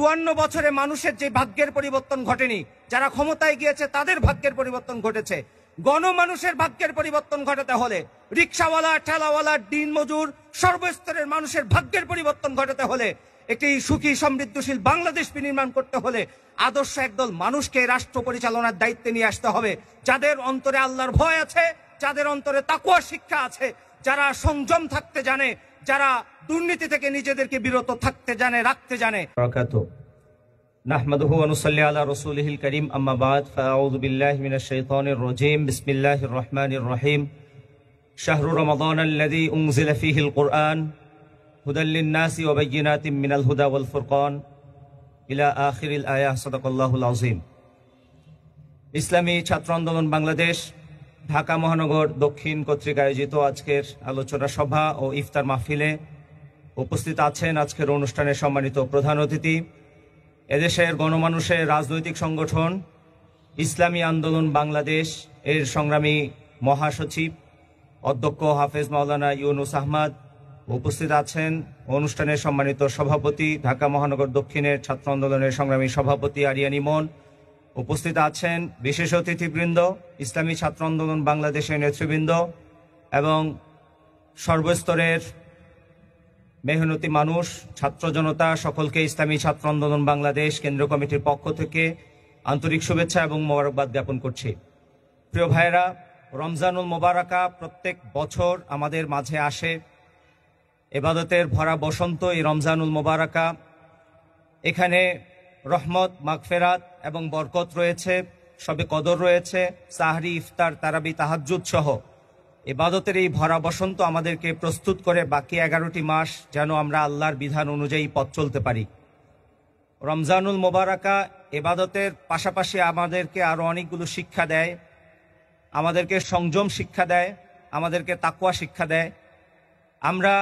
54 বছরে মানুষের যে ভাগ্যের পরিবর্তন ঘটেনি, যারা ক্ষমতায় গিয়েছে তাদের ভাগ্যের পরিবর্তন ঘটেছে। গণমানুষের ভাগ্যের পরিবর্তন ঘটাতে হলে, রিক্সাওয়ালা, ঠেলাওয়ালা, দিনমজুর, সর্বস্তরের মানুষের ভাগ্যের পরিবর্তন ঘটাতে হলে, একটি সুখী সমৃদ্ধশীল বাংলাদেশ বিনির্মাণ করতে হলে আদর্শ একদল মানুষকে রাষ্ট্র পরিচালনার দায়িত্বে নিয়ে আসতে হবে, যাদের অন্তরে আল্লাহর ভয় আছে, যাদের অন্তরে তাকওয়া শিক্ষা আছে, যারা সংযম থাকতে জানে, যারা দুর্নীতি থেকে নিজেদেরকে বিরত থাকতে জানে, রাখতে জানে। নাহমাদুহু ওয়া নুসাল্লি আলা রাসূলিহিল কারীম, আম্মা বা'দ, ফাআউযু বিল্লাহি মিনাশ শাইতানির রাজীম, বিসমিল্লাহির রহমানির রহিম। শাহরু রমাদানাল্লাযী উনজিলা ফীহিল কুরআন হুদাল লিন-নাসি ওয়া বায়্যিনাতিম মিনাল হুদা ওয়াল ফুরকান ইলা আখিরিল আয়াহ। সাদাকাল্লাহুল আযীম। ইসলামী ছাত্র আন্দোলন বাংলাদেশ ঢাকা মহানগর দক্ষিণ কর্তৃক আয়োজিত আজকের আলোচনা সভা ও ইফতার মাহফিলে উপস্থিত আছেন আজকের অনুষ্ঠানের সম্মানিত প্রধান অতিথি, এদেশের গণমানুষের রাজনৈতিক সংগঠন ইসলামী আন্দোলন বাংলাদেশ এর সংগ্রামী মহাসচিব অধ্যক্ষ হাফেজ মাওলানা ইউনুস আহমদ। উপস্থিত আছেন অনুষ্ঠানের সম্মানিত সভাপতি, ঢাকা মহানগর দক্ষিণের ছাত্র আন্দোলনের সংগ্রামী সভাপতি আরিয়ান ইমন। উপস্থিত আছেন বিশেষ অতিথিবৃন্দ, ইসলামী ছাত্র আন্দোলন বাংলাদেশের নেতৃবৃন্দ এবং সর্বস্তরের মেহনতি মানুষ, ছাত্র জনতা, সকলকে ইসলামী ছাত্র আন্দোলন বাংলাদেশ কেন্দ্রীয় কমিটির পক্ষ থেকে আন্তরিক শুভেচ্ছা এবং মোবারকবাদ জ্ঞাপন করছি। প্রিয় ভাইয়েরা, রমজানুল মোবারকা প্রত্যেক বছর আমাদের মাঝে আসে, ইবাদতের ভরা বসন্ত এই রমজানুল মোবারকা। এখানে রহমত, মাগফিরাত এবং বরকত রয়েছে, শবে কদর রয়েছে, সাহরি, ইফতার, তারাবি, তাহাজ্জুদ সহ ইবাদতের এই ভরা বসন্ত আমাদেরকে প্রস্তুত করে বাকি 11টি মাস যেন আমরা আল্লাহর বিধান অনুযায়ী পথ চলতে পারি। রমজানুল মোবারকা ইবাদতের পাশাপাশি আমাদেরকে আরো অনেকগুলো শিক্ষা দেয়, আমাদেরকে সংযম শিক্ষা দেয়, আমাদেরকে তাকওয়া শিক্ষা দেয়। আমরা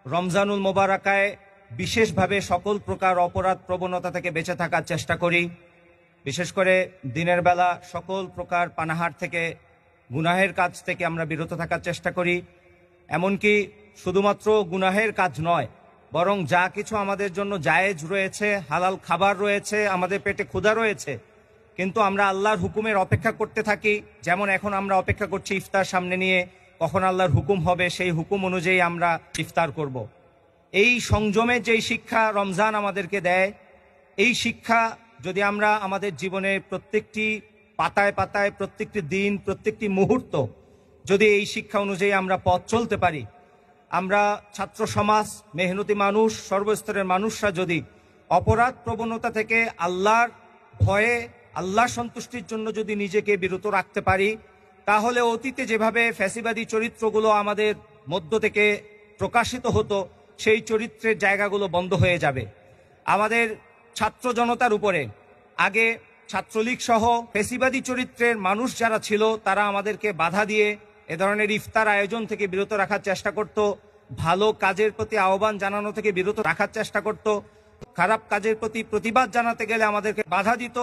রমজানুল মোবারকায় বিশেষভাবে সকল প্রকার অপরাধ প্রবণতা থেকে বেঁচে থাকার চেষ্টা করি। বিশেষ করে দিনের বেলা সকল প্রকার পানাহার থেকে, গুনাহের কাজ থেকে আমরা বিরত থাকার চেষ্টা করি। এমনকি শুধুমাত্র গুনাহের কাজ নয়, বরং যা কিছু আমাদের জন্য জায়েজ রয়েছে, হালাল খাবার রয়েছে, আমাদের পেটে ক্ষুধা রয়েছে, কিন্তু আমরা আল্লাহর হুকুমের অপেক্ষা করতে থাকি। যেমন এখন আমরা অপেক্ষা করছি ইফতার সামনে নিয়ে, কখন আল্লাহর হুকুম হবে, সেই হুকুম অনুযায়ী আমরা ইফতার করব। এই সংযমের যেই শিক্ষা রমজান আমাদেরকে দেয়, এই শিক্ষা যদি আমরা আমাদের জীবনের প্রত্যেকটি পাতায় পাতায়, প্রত্যেকটি দিন, প্রত্যেকটি মুহূর্ত যদি এই শিক্ষা অনুযায়ী আমরা পথ চলতে পারি, আমরা ছাত্র সমাজ, মেহনতি মানুষ, সর্বস্তরের মানুষরা যদি অপরাধ প্রবণতা থেকে আল্লাহর ভয়ে, আল্লাহর সন্তুষ্টির জন্য যদি নিজেকে বিরত রাখতে পারি, তাহলে অতীতে যেভাবে ফ্যাসিবাদী চরিত্রগুলো আমাদের মধ্য থেকে প্রকাশিত হতো, সেই চরিত্রের জায়গাগুলো বন্ধ হয়ে যাবে। আমাদের ছাত্র জনতার উপরে আগে ছাত্রলীগ সহ ফ্যাসিবাদী চরিত্রের মানুষ যারা ছিল, তারা আমাদেরকে বাধা দিয়ে এ ধরনের ইফতার আয়োজন থেকে বিরত রাখার চেষ্টা করত, ভালো কাজের প্রতি আহ্বান জানানো থেকে বিরত রাখার চেষ্টা করত, খারাপ কাজের প্রতি প্রতিবাদ জানাতে গেলে আমাদেরকে বাধা দিত,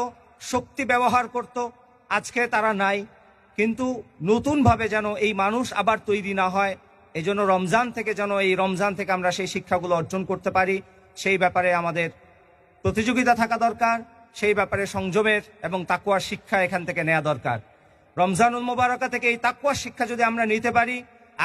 শক্তি ব্যবহার করত। আজকে তারা নাই, কিন্তু নতুনভাবে যেন এই মানুষ আবার তৈরি না হয়, এজন্য রমজান থেকে যেন এই রমজান থেকে আমরা সেই শিক্ষাগুলো অর্জন করতে পারি, সেই ব্যাপারে আমাদের প্রতিযোগিতা থাকা দরকার, সেই ব্যাপারে সংযমের এবং তাকওয়ার শিক্ষা এখান থেকে নেওয়া দরকার। রমজানুল মোবারকা থেকে এই তাকওয়ার শিক্ষা যদি আমরা নিতে পারি,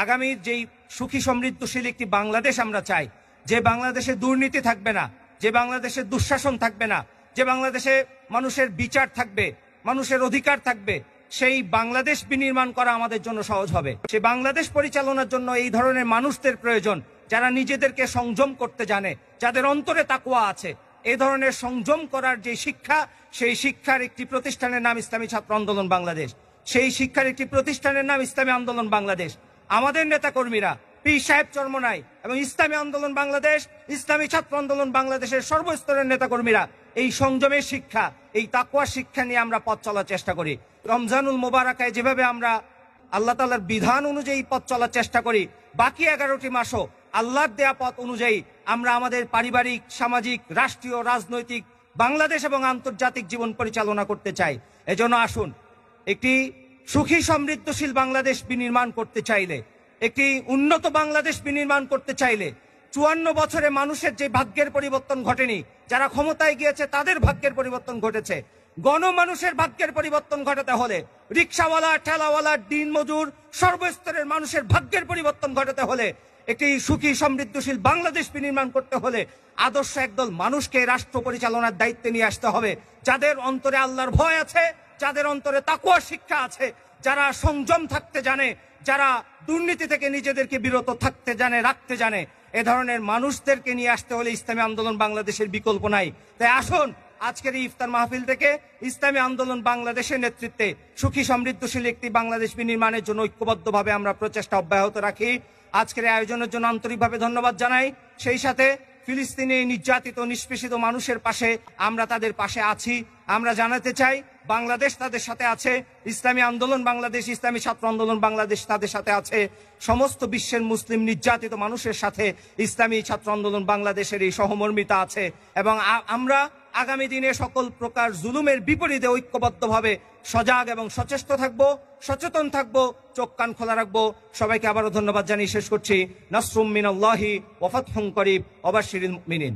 আগামীর যেই সুখী সমৃদ্ধশীল একটি বাংলাদেশ আমরা চাই, যে বাংলাদেশে দুর্নীতি থাকবে না, যে বাংলাদেশে দুঃশাসন থাকবে না, যে বাংলাদেশে মানুষের বিচার থাকবে, মানুষের অধিকার থাকবে, সেই বাংলাদেশ বিনির্মাণ করা আমাদের জন্য সহজ হবে। সেই বাংলাদেশ পরিচালনার জন্য এই ধরনের মানুষদের প্রয়োজন, যারা নিজেদেরকে সংযম করতে জানে, যাদের অন্তরে তাকওয়া আছে। এই ধরনের সংযম করার যে শিক্ষা, সেই শিক্ষার একটি প্রতিষ্ঠানের নাম ইসলামী ছাত্র আন্দোলন বাংলাদেশ। সেই শিক্ষার একটি প্রতিষ্ঠানের নাম ইসলামী আন্দোলন বাংলাদেশ। আমাদের নেতাকর্মীরা, পীর সাহেব চরমনাই এবং ইসলামী আন্দোলন বাংলাদেশ, ইসলামী ছাত্র আন্দোলন বাংলাদেশের সর্বস্তরের নেতাকর্মীরা এই সংযমের শিক্ষা, এই তাকওয়ার শিক্ষা নিয়ে আমরা পথ চলার চেষ্টা করি। রমজানুল মোবারকায় যেভাবে আমরা আল্লাহ তাআলার বিধান অনুযায়ী পথ চলার চেষ্টা করি, বাকি 11টি মাসও আল্লাহর দেয়া পথ অনুযায়ী আমরা আমাদের পারিবারিক, সামাজিক, রাষ্ট্রীয়, রাজনৈতিক, বাংলাদেশ এবং আন্তর্জাতিক জীবন পরিচালনা করতে চাই। এজন্য আসুন, একটি সুখী সমৃদ্ধশীল বাংলাদেশ বিনির্মাণ করতে চাইলে, একটি উন্নত বাংলাদেশ বিনির্মাণ করতে চাইলে 54 বছরে মানুষের যে ভাগ্যের পরিবর্তন ঘটেনি, যারা ক্ষমতায় গিয়েছে তাদের ভাগ্যের পরিবর্তন ঘটেছে। গণমানুষের ভাগ্যের পরিবর্তন ঘটাতে হলে, রিক্সাওয়ালা, ঠেলাওয়ালা, দিনমজুর, সর্বস্তরের মানুষের ভাগ্যের পরিবর্তন ঘটাতে হলে, একটি সুখী সমৃদ্ধশীল বাংলাদেশ বিনির্মাণ করতে হলে আদর্শ একদল মানুষকে রাষ্ট্র পরিচালনার দায়িত্বে নিয়ে আসতে হবে, যাদের অন্তরে আল্লাহর ভয় আছে, যাদের অন্তরে তাকওয়া শিক্ষা আছে, যারা সংযম থাকতে জানে, যারা দুর্নীতি থেকে নিজেদেরকে বিরত থাকতে জানে, রাখতে জানে। এ ধরনের মানুষদেরকে নিয়ে আসতে হলে ইসলামী আন্দোলন বাংলাদেশের বিকল্প নাই। তাই আসুন আজকের এই ইফতার মাহফিল থেকে ইসলামী আন্দোলন বাংলাদেশের নেতৃত্বে সুখী সমৃদ্ধশীল একটি বাংলাদেশ বিনির্মাণের জন্য ঐক্যবদ্ধভাবে আমরা প্রচেষ্টা অব্যাহত রাখি। আজকের এই আয়োজনের জন্য আন্তরিকভাবে ধন্যবাদ জানাই। সেই সাথে ফিলিস্তিনে নির্যাতিত নিষ্পেষিত মানুষের পাশে আমরা তাদের পাশে আছি। আমরা জানাতে চাই বাংলাদেশ তাদের সাথে আছে, ইসলামী আন্দোলন বাংলাদেশ, ইসলামী ছাত্র আন্দোলন বাংলাদেশ তাদের সাথে আছে। সমস্ত বিশ্বের মুসলিম নির্যাতিত মানুষের সাথে ইসলামী ছাত্র আন্দোলন বাংলাদেশের এই সহমর্মিতা আছে এবং আমরা আগামী দিনে সকল প্রকার জুলুমের বিপরীতে ঐক্যবদ্ধভাবে সজাগ এবং সচেষ্ট থাকবো, সচেতন থাকবো, চোখ কান খোলা রাখবো। সবাইকে আবারও ধন্যবাদ জানিয়ে শেষ করছি। নাসরুম মিনাল্লাহি ওয়া ফাতহুন করিব ওয়া বাশশিরিল মুমিনিন।